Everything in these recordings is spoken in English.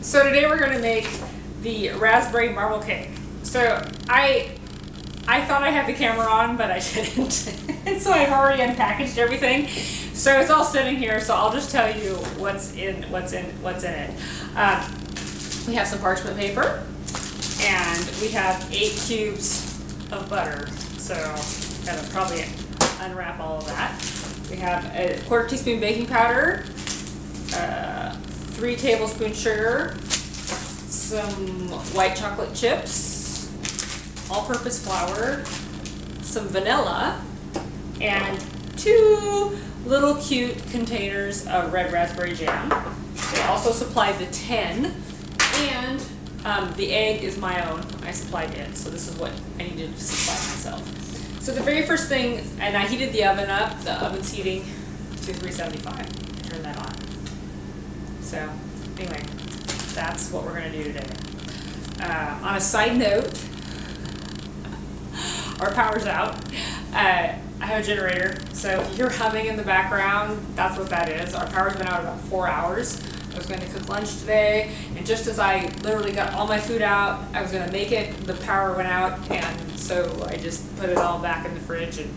So today we're going to make the raspberry marble cake. So I thought I had the camera on, but I didn't. And so I've already unpackaged everything. So it's all sitting here, so I'll just tell you what's in it. We have some parchment paper, and we have 8 cubes of butter. So gotta probably unwrap all of that. We have a 1/4 teaspoon baking powder, 3 tablespoons sugar, some white chocolate chips, all-purpose flour, some vanilla, and 2 little cute containers of red raspberry jam. They also supplied the tin, and the egg is my own. I supplied it, so this is what I needed to supply myself. So the very first thing, and I heated the oven up. The oven's heating to 375. Turn that on. So anyway, that's what we're going to do today. On a side note, our power's out. I have a generator, so if you're humming in the background, that's what that is. Our power's been out about 4 hours. I was going to cook lunch today, and just as I literally got all my food out, I was going to make it, the power went out, and so I just put it all back in the fridge, and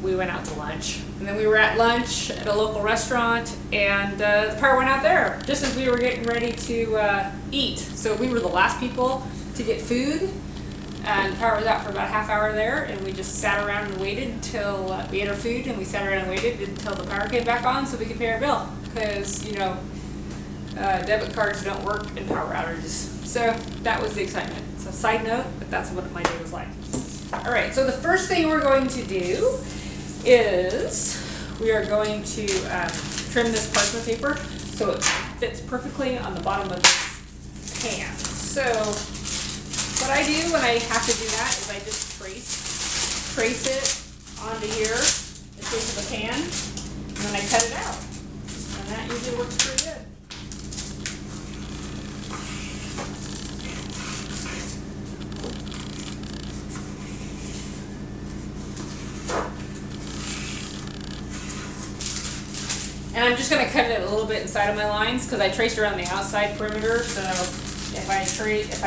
we went out to lunch. And then we were at lunch at a local restaurant, and the power went out there, just as we were getting ready to eat. So we were the last people to get food, and the power was out for about a half hour there, and we just sat around and waited until we ate our food, and we sat around and waited until the power came back on so we could pay our bill. Because, you know, debit cards don't work in power outages. So that was the excitement. So side note, but that's what my day was like. All right, so the first thing we're going to do is we are going to trim this parchment paper so it fits perfectly on the bottom of this pan. So what I do when I have to do that is I just trace it onto here, the shape of the pan, and then I cut it out. And that usually works pretty good. And I'm just going to cut it a little bit inside of my lines because I traced around the outside perimeter. So if I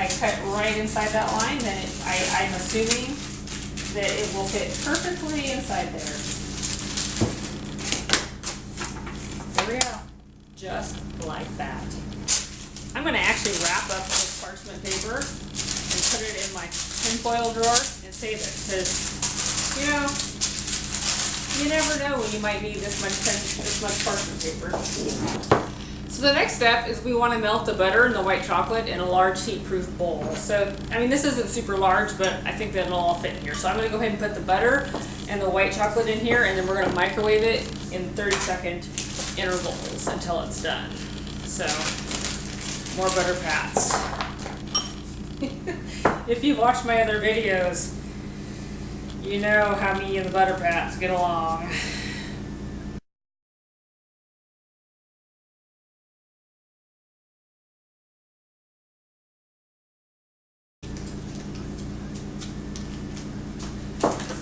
cut right inside that line, then I'm assuming that it will fit perfectly inside there. There we go. Just like that. I'm going to actually wrap up this parchment paper and put it in my tinfoil drawer and save it because, you know, you never know when you might need this much parchment paper. So the next step is we want to melt the butter and the white chocolate in a large heat-proof bowl. So, I mean, this isn't super large, but I think that it'll all fit in here. So I'm going to go ahead and put the butter and the white chocolate in here, and then we're going to microwave it in 30-second intervals until it's done. So, more butter pats. If you've watched my other videos, you know how me and the butter pats get along.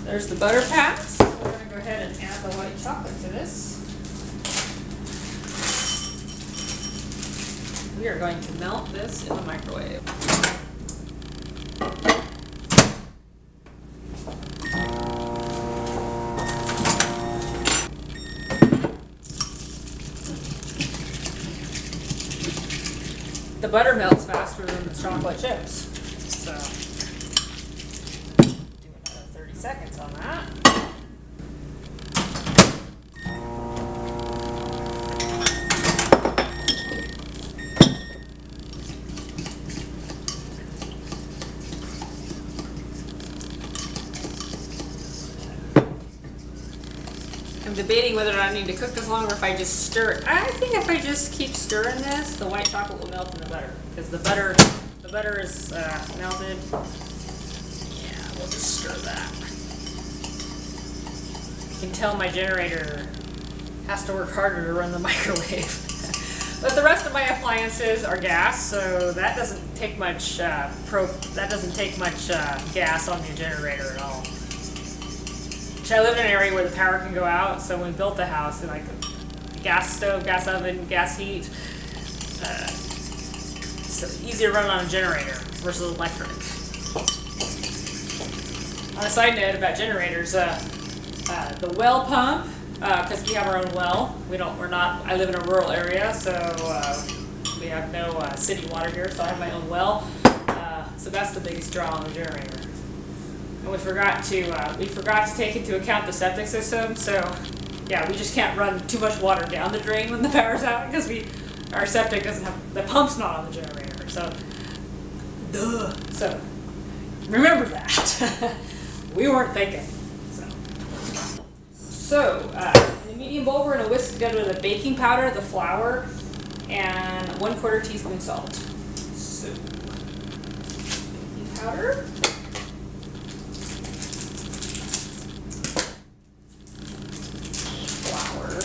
There's the butter pats. We're going to go ahead and add the white chocolate to this. We are going to melt this in the microwave. The butter melts faster than the chocolate chips. So, do another 30 seconds on that. I'm debating whether or not I need to cook this long or if I just stir it. I think if I just keep stirring this, the white chocolate will melt in the butter. Because the butter is melted. Yeah, we'll just stir that. You can tell my generator has to work harder to run the microwave. But the rest of my appliances are gas, so that doesn't take much gas on the generator at all. I live in an area where the power can go out, so when we built the house, like gas stove, gas oven, gas heat, So it's easier to run on a generator versus electric. On a side note about generators, the well pump, because we have our own well. I live in a rural area, so we have no city water here, so I have my own well. So that's the biggest draw on the generator. And we forgot to take into account the septic system, so yeah, we just can't run too much water down the drain when the power's out because our septic doesn't have, the pump's not on the generator, so duh. So remember that. We weren't thinking. So in a medium bowl, we're going to whisk together the baking powder, the flour, and 1/4 teaspoon salt. So baking powder. Flour.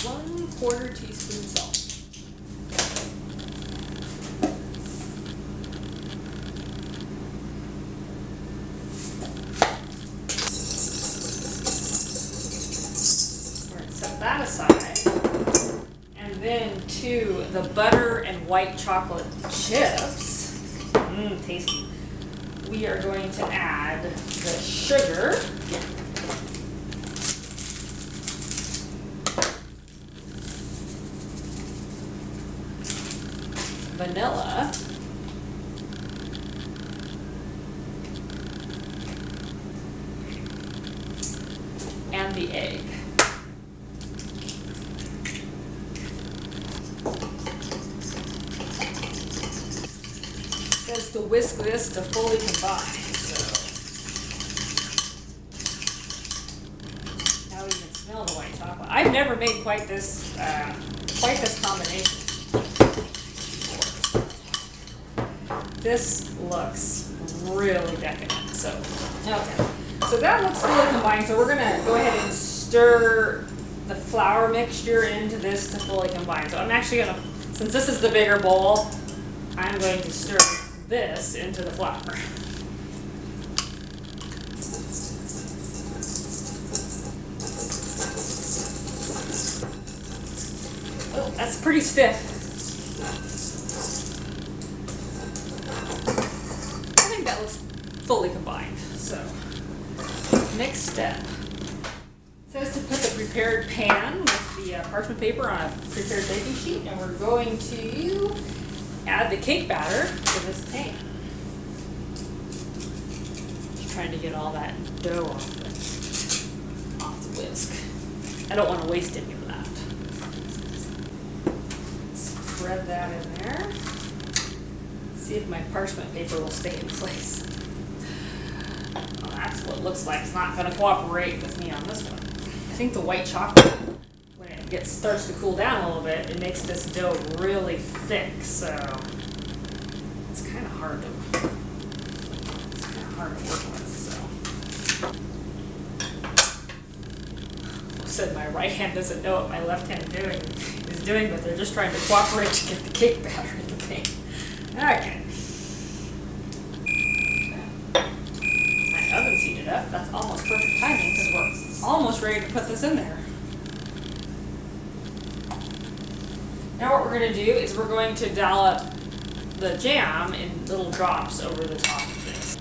One-quarter teaspoon salt. Set that aside. And then to the butter and white chocolate chips, tasty, we are going to add the sugar, vanilla, and the egg. It says to whisk this to fully combine. So now we can smell the white chocolate. I've never made quite this combination. This looks really decadent. So okay. So that looks fully combined, so we're going to go ahead and stir the flour mixture into this to fully combine. So I'm actually going to, since this is the bigger bowl, I'm going to stir this into the flour. Oh, that's pretty stiff. I think that looks fully combined, so. Next step. It says to put the prepared pan with the parchment paper on a prepared baking sheet, and we're going to add the cake batter to this pan. Just trying to get all that dough off the whisk. I don't want to waste any of that. Spread that in there. See if my parchment paper will stay in place. That's what it looks like. It's not going to cooperate with me on this one. I think the white chocolate, when it starts to cool down a little bit, it makes this dough really thick. So it's kind of hard to work with. So said my right hand doesn't know what my left hand is doing, but they're just trying to cooperate to get the cake batter in the pan. Okay. Oven's heated up. That's almost perfect timing because we're almost ready to put this in there. Now what we're going to do is we're going to dollop the jam in little drops over the top of this.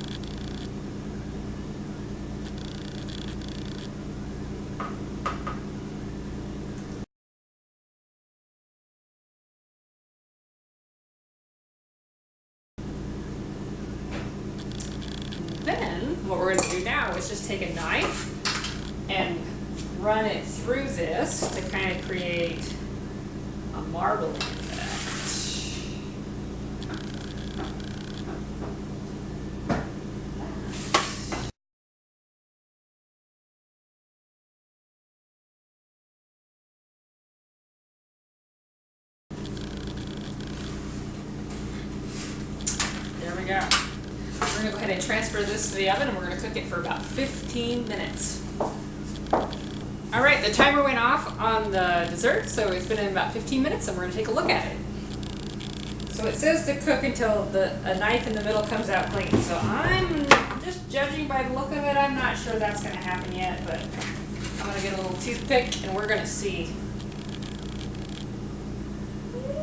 Then what we're going to do now is just take a knife and run it through this to kind of create a marbling effect. There we go. We're going to go ahead and transfer this to the oven, and we're going to cook it for about 15 minutes. All right, the timer went off on the dessert, so it's been in about 15 minutes, and we're going to take a look at it. So it says to cook until a knife in the middle comes out clean. So I'm just judging by the look of it, I'm not sure that's gonna happen yet, but I'm gonna get a little toothpick and we're gonna see.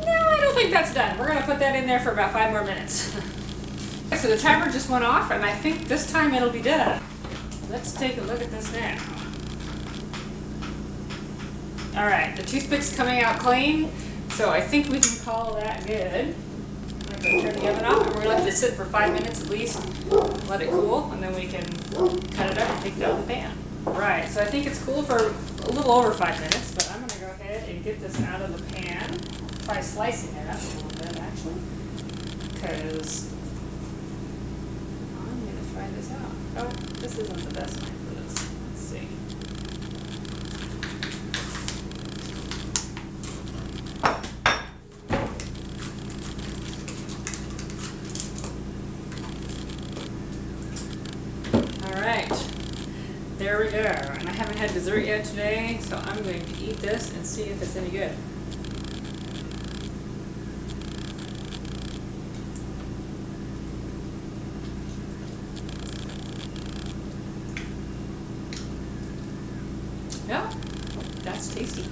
No, I don't think that's done. We're gonna put that in there for about 5 more minutes. So the timer just went off and I think this time it'll be done. Let's take a look at this now. Alright, the toothpick's coming out clean, so I think we can call that good. I'm going to turn the oven off and we're going to let this sit for 5 minutes at least, let it cool, and then we can cut it up and take it out of the pan. Right, so I think it's cool for a little over 5 minutes, but I'm going to go ahead and get this out of the pan. Try slicing it up a little bit actually, because I'm going to try this out. Oh, this isn't the best knife for this. Let's see. Alright, there we go. And I haven't had dessert yet today, so I'm going to eat this and see if it's any good. Yeah, that's tasty.